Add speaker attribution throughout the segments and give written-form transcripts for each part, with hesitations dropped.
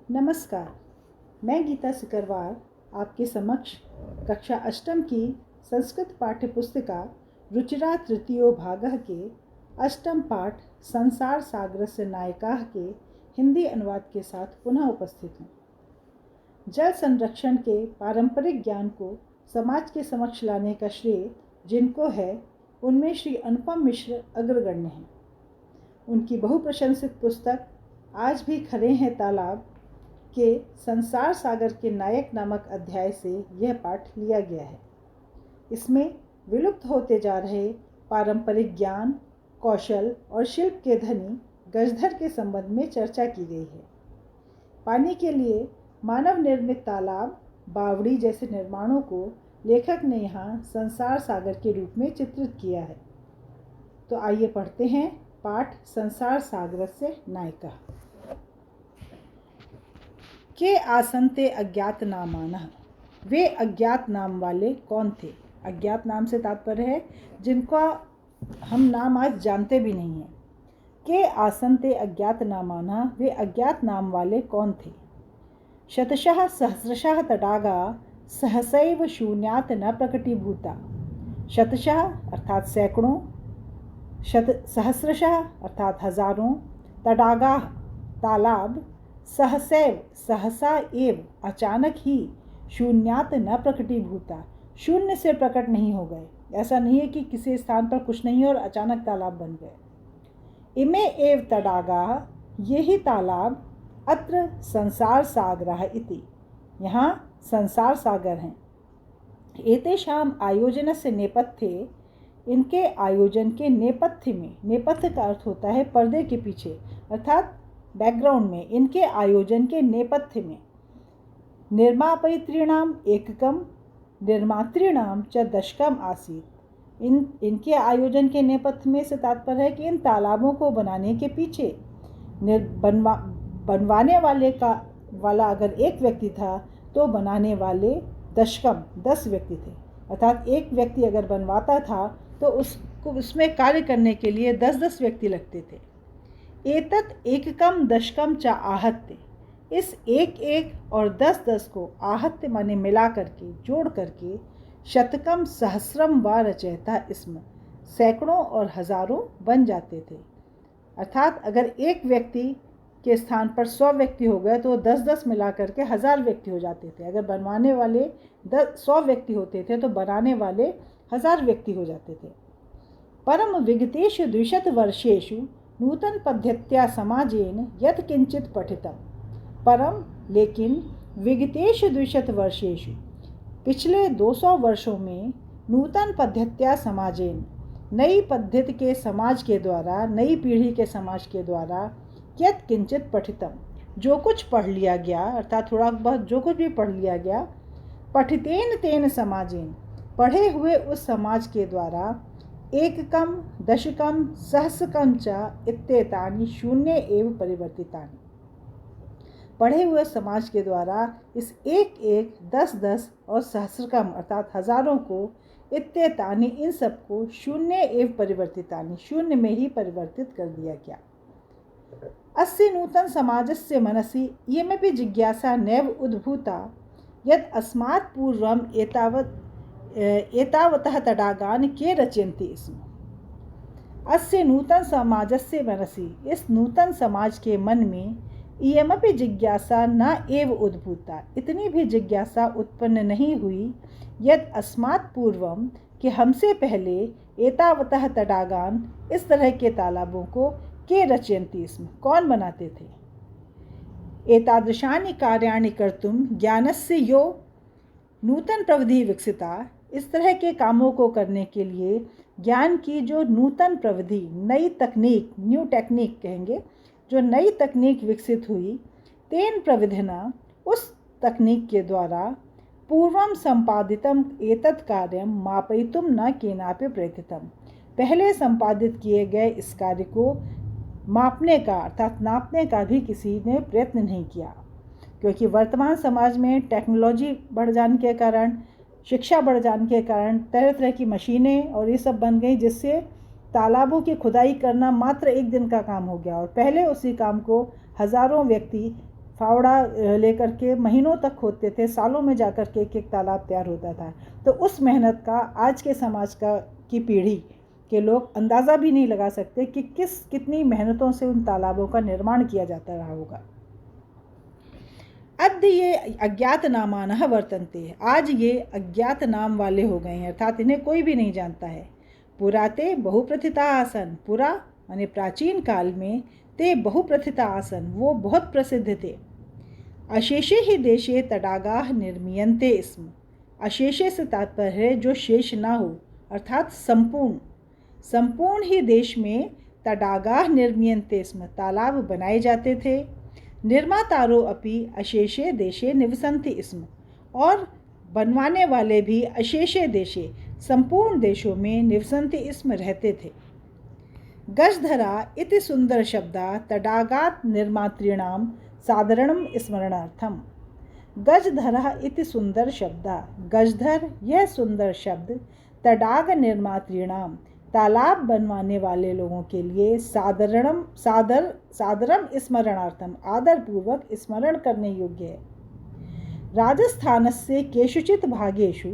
Speaker 1: नमस्कार। मैं गीता सिकरवार आपके समक्ष कक्षा अष्टम की संस्कृत पाठ्य पुस्तिका रुचिरा तृतीयो भागः के अष्टम पाठ संसार सागरस्य नायिकाः के हिंदी अनुवाद के साथ पुनः उपस्थित हूँ। जल संरक्षण के पारंपरिक ज्ञान को समाज के समक्ष लाने का श्रेय जिनको है, उनमें श्री अनुपम मिश्र अग्रगण्य हैं। उनकी बहुप्रशंसित पुस्तक आज भी खड़े हैं तालाब के संसार सागर के नायक नामक अध्याय से यह पाठ लिया गया है। इसमें विलुप्त होते जा रहे पारंपरिक ज्ञान, कौशल और शिल्प के धनी गजधर के संबंध में चर्चा की गई है। पानी के लिए मानव निर्मित तालाब, बावड़ी जैसे निर्माणों को लेखक ने यहाँ संसार सागर के रूप में चित्रित किया है। तो आइए पढ़ते हैं पाठ संसार सागरस्य नायिका। के आसन्ते अज्ञात नामानः, वे अज्ञात नाम वाले कौन थे। अज्ञात नाम से तात्पर्य है जिनका हम नाम आज जानते भी नहीं हैं। के आसन्ते अज्ञात नामानः, वे अज्ञात नाम वाले कौन थे। शतशः सहस्रशः तडागा सहसैव शून्यात् न प्रकटीभूता। शतशः अर्थात सैकड़ों, सहस्रशः अर्थात हजारों, तडागा तालाब, सहसैव सहसा एव अचानक ही, शून्यात न प्रकटीभूता शून्य से प्रकट नहीं हो गए। ऐसा नहीं है कि किसी स्थान पर कुछ नहीं है और अचानक तालाब बन गए। इमे एव तडागा, ये ही तालाब, अत्र संसार सागरः इति, यहाँ संसार सागर हैं। एतेषाम आयोजनस्य नेपथ्ये, इनके आयोजन के नेपथ्य में, नेपथ्य का अर्थ होता है पर्दे के पीछे अर्थात बैकग्राउंड में, इनके आयोजन के नेपथ्य में निर्मापयित्रीणाम एककम निर्मातृणाम च दशकम आसीत्। इनके आयोजन के नेपथ्य में से तात्पर्य है कि इन तालाबों को बनाने के पीछे बनवाने वाला अगर एक व्यक्ति था तो बनाने वाले दशकम 10 व्यक्ति थे। अर्थात एक व्यक्ति अगर बनवाता था तो उसमें कार्य करने के लिए 10-10 व्यक्ति लगते थे। एतत् एककम दशकम च आहत्य, इस एक और 10-10 को आहत्य माने मिला करके, जोड़ करके, शतकम सहस्रम व रचयता इसमें सैकड़ों और हजारों बन जाते थे। अर्थात अगर एक व्यक्ति के स्थान पर 100 व्यक्ति हो गए तो 10-10 मिला करके 1000 व्यक्ति हो जाते थे। अगर बनवाने वाले 100 व्यक्ति होते थे तो बनाने वाले 1000 व्यक्ति हो जाते थे। परम विगतेषु 200 वर्षेषु नूतन पद्धत्या समाजेन यत् किंचित पठितम। परम लेकिन विगतेषु 200 वर्षेषु, पिछले 200 वर्षों में, नूतन पद्धत्या समाजेन, नई पद्धति के समाज के द्वारा, नई पीढ़ी के समाज के द्वारा, यत् किंचित पठितम, जो कुछ पढ़ लिया गया, अर्थात थोड़ा बहुत जो कुछ भी पढ़ लिया गया, पठितेन तेन समाजेन, पढ़े हुए उस समाज के द्वारा, एककम दशकम सहस्रकम च इत्येतानि शून्य एव परिवर्तितानि, पढ़े हुए समाज के द्वारा इस एक 10-10 और सहस्रकम अर्थात हजारों को, इत्येतानि इन सबको, शून्य एव परिवर्तितानि शून्य में ही परिवर्तित कर दिया गया। अस्य नूतन समाजस्य मनसि इयमपि जिज्ञासा नैव उद्भूता यत् अस्मात् पूर्वम् एतावतः तडागान के रचयन्ति स्म। अस्य नूतन समाजस्य मनसि, इस नूतन समाज के मन में, इयमपि जिज्ञासा न एव उद्भूता, इतनी भी जिज्ञासा उत्पन्न नहीं हुई, यद अस्मात् पूर्वम, कि हमसे पहले, एतावतः तडागान, इस तरह के तालाबों को, के रचयन्ति स्म, कौन बनाते थे। एतादृशानि कार्याणि कर्तुम ज्ञानस्य यो नूतन प्रविधि विकसिता, इस तरह के कामों को करने के लिए ज्ञान की जो नूतन प्रविधि, नई तकनीक, न्यू टेक्निक कहेंगे, जो नई तकनीक विकसित हुई, तेन प्रविधिना, उस तकनीक के द्वारा, पूर्वम संपादितम एतत् कार्यम मापयितुम न केनापि प्रयतितम, पहले संपादित किए गए इस कार्य को मापने का अर्थात नापने का भी किसी ने प्रयत्न नहीं किया। क्योंकि वर्तमान समाज में टेक्नोलॉजी बढ़ जाने के कारण, शिक्षा बढ़ जाने के कारण तरह तरह की मशीनें और ये सब बन गई, जिससे तालाबों की खुदाई करना मात्र एक दिन का काम हो गया और पहले उसी काम को हजारों व्यक्ति फावड़ा लेकर के महीनों तक खोदते थे, सालों में जाकर के एक एक तालाब तैयार होता था। तो उस मेहनत का आज के समाज की पीढ़ी के लोग अंदाज़ा भी नहीं लगा सकते कि कितनी मेहनतों से उन तालाबों का निर्माण किया जाता रहा होगा। अद्य ये अज्ञात नामानः वर्तन्ते, आज ये अज्ञात नाम वाले हो गए हैं, अर्थात इन्हें कोई भी नहीं जानता है। पुराते बहुप्रथिता आसन, पुरा माने प्राचीन काल में, ते बहुप्रथिता आसन, वो बहुत प्रसिद्ध थे। अशेषे ही देशे तडागाः निर्मीयन्ते स्म, अशेषे से तात्पर्य है जो शेष ना हो, अर्थात संपूर्ण ही देश में तडागाः निर्मीयन्ते स्म, तालाब बनाए जाते थे। निर्मातारो अपि अशेषे देशे निवसन्ति स्म, और बनवाने वाले भी अशेषे देशे, संपूर्ण देशों में निवसन्ति स्म, रहते थे। गजधरा इति सुंदर शब्दा तडागात् निर्मातॄणां साधारणं स्मरणार्थम। गजधरा इति सुंदर शब्दा, गजधर यह सुंदर शब्द, तडाग निर्मातॄणां तालाब बनवाने वाले लोगों के लिए सादरम स्मरणार्थम, आदर पूर्वक स्मरण करने योग्य है। राजस्थानस्य केषुचित् भागेषु,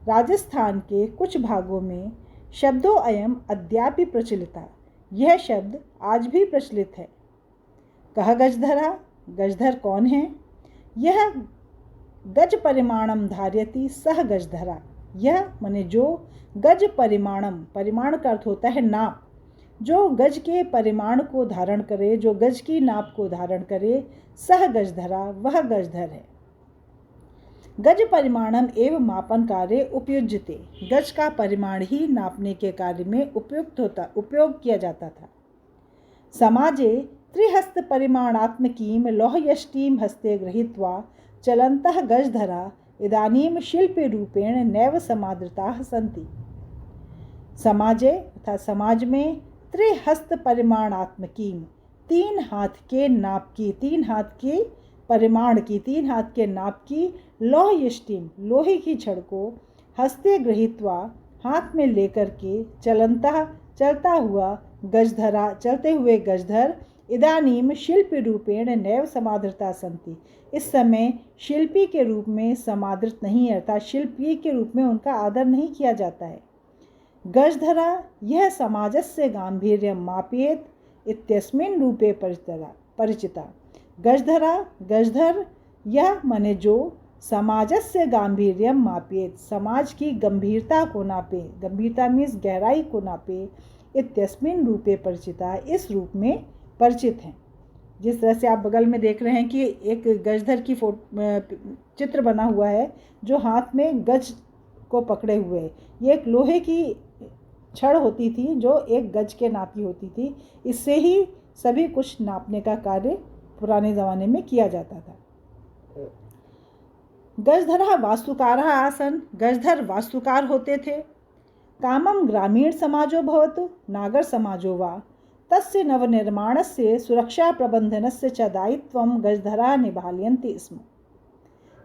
Speaker 1: राजस्थान के कुछ भागों में शब्दों अयम अद्यापि प्रचलिता, यह शब्द आज भी प्रचलित है। कह गजधरा, गजधर कौन है? यह गज परिमाणम धार्यति सह गजधरा, यह माने जो गज परिमाणम, परिमाण का अर्थ होता है नाप, जो गज के परिमाण को धारण करे, जो गज की नाप को धारण करे, सह गजधरा, वह गजधर है। गज परिमाणम एवं मापन कार्य उपयुज्यते, गज का परिमाण ही नापने के कार्य में उपयोग किया जाता था। समाजे त्रिहस्त परिमाणात्मकीं लौहयष्टीं हस्ते गृहीत्वा चलन्तः गजधरा इदानीं शिल्परूपेण नैव समादृताः सन्ति। समाजे अर्थात समाज में त्रिहस्त परिमाणात्मकीं, 3 हाथ के नाप की, 3 हाथ के परिमाण की, 3 हाथ के नाप की लौहयष्टीं, लोहे की छड़ को हस्ते गृहीत्वा, हाथ में लेकर के चलन्तः चलता हुआ गजधरा, चलते हुए गजधर इदानीम शिल्प रूपेण नैव समादृता सन्ति, इस समय शिल्पी के रूप में समादृत नहीं, अर्थात शिल्पी के रूप में उनका आदर नहीं किया जाता है। गजधरा यह समाजस्य गांभीर्यं मापयेत् इत्यस्मिन् रूपे परिचिता। गजधरा, गजधर यह माने जो समाजस्य गांभीर्यं मापयेत्, समाज की गंभीरता को नापे, गंभीरता मीन्स गहराई को नापे, इत्यस्मिन् रूपे परिचिता, इस रूप में परिचित हैं। जिस तरह से आप बगल में देख रहे हैं कि एक गजधर की चित्र बना हुआ है जो हाथ में गज को पकड़े हुए है। ये एक लोहे की छड़ होती थी जो 1 गज के नाप की होती थी, इससे ही सभी कुछ नापने का कार्य पुराने ज़माने में किया जाता था। गजधरा वास्तुकारः आसन, गजधर वास्तुकार होते थे। कामं ग्रामीण समाजो भवतु नागर समाजो वा, तस्य नवनिर्माणस्य सुरक्षा प्रबंधनस्य च दायित्वं गजधरा निभालयन्ति स्म।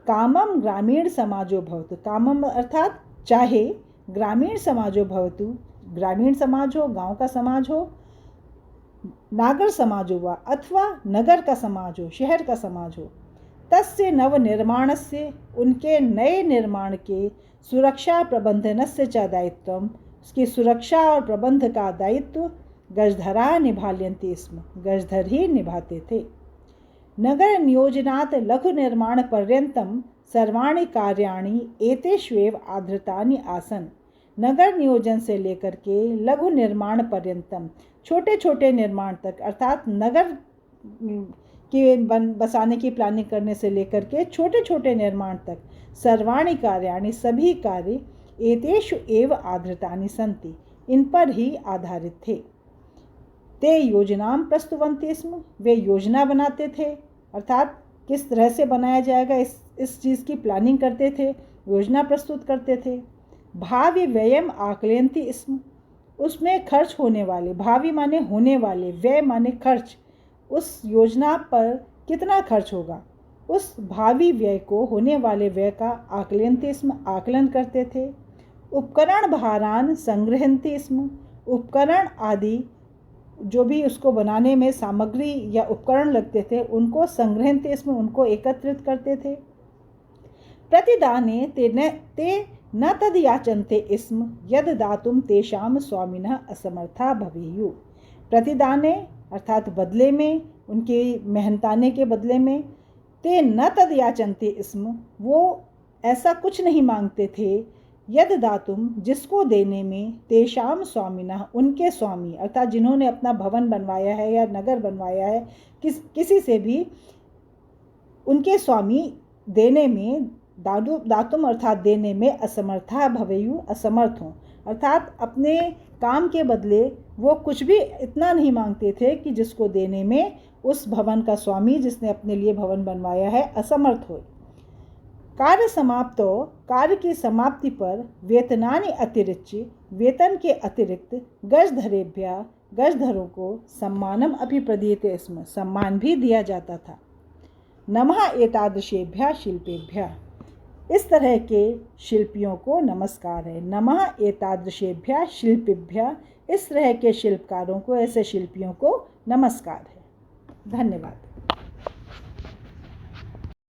Speaker 1: कामं ग्रामीण समाजो भवतु, कामम अर्थात चाहे, ग्रामीण समाजो भवतु, ग्रामीण समाज हो, गांव का समाज हो, नागर समाज हो अथवा नगर का समाज हो, शहर का समाज हो, तस्य नवनिर्माणस्य, उनके नए निर्माण के, सुरक्षा प्रबंधनस्य च दायित्वं, उसकी सुरक्षा और प्रबंध का दायित्व गजधरा निभालयन्ति स्म, गजधर ही निभाते थे। नगर नियोजनात् लघु निर्माण पर्यन्तं सर्वाणि कार्याणि एतेष्वेव आधृतानि आसन। नगर नियोजन से लेकर के लघु निर्माण पर्यंतम, छोटे छोटे निर्माण तक, अर्थात नगर के बसाने की प्लानिंग करने से लेकर के छोटे छोटे निर्माण तक, सर्वाणि कार्याणि, सभी कार्य, एतेषु एव आधृतानि सन्ति, इन पर ही आधारित थे। ते योजनां प्रस्तुवन्ति स्म, वे योजना बनाते थे, अर्थात किस तरह से बनाया जाएगा इस चीज़ की प्लानिंग करते थे, योजना प्रस्तुत करते थे। भावी व्ययम आकलयन्ति स्म, उसमें खर्च होने वाले, भावी माने होने वाले, व्यय माने खर्च, उस योजना पर कितना खर्च होगा, उस भावी व्यय को, होने वाले व्यय का आकलयन्ति स्म, आकलन करते थे। उपकरण भारान संग्रहन्ति स्म, उपकरण आदि जो भी उसको बनाने में सामग्री या उपकरण लगते थे उनको संग्रहन्ते स्म, उनको एकत्रित करते थे। प्रतिदाने ते न तद याचन्ते स्म यद दातुम तेषाम स्वामिनः असमर्था भवेयुः। प्रतिदाने अर्थात बदले में, उनके मेहनताने के बदले में, ते न तद याचन्ते स्म, वो ऐसा कुछ नहीं मांगते थे, यद दातुम, जिसको देने में, तेषाम स्वामिनः, उनके स्वामी अर्थात जिन्होंने अपना भवन बनवाया है या नगर बनवाया है, किसी से भी उनके स्वामी देने में, दातुम अर्थात देने में, असमर्था भवेयु, असमर्थ हों, अर्थात अपने काम के बदले वो कुछ भी इतना नहीं मांगते थे कि जिसको देने में उस भवन का स्वामी, जिसने अपने लिए भवन बनवाया है, असमर्थ हो। कार्य समाप्तो, कार्य की समाप्ति पर, वेतनानि अतिरिच्य, वेतन के अतिरिक्त, गजधरेभ्यः, गजधरों को, सम्मानम अपि प्रदीयते स्म, सम्मान भी दिया जाता था। नमः एतादृशेभ्यः शिल्पेभ्यः, इस तरह के शिल्पियों को नमस्कार है। नमः एतादृशेभ्यः शिल्पेभ्यः, इस तरह के शिल्पकारों को, ऐसे शिल्पियों को नमस्कार है। धन्यवाद।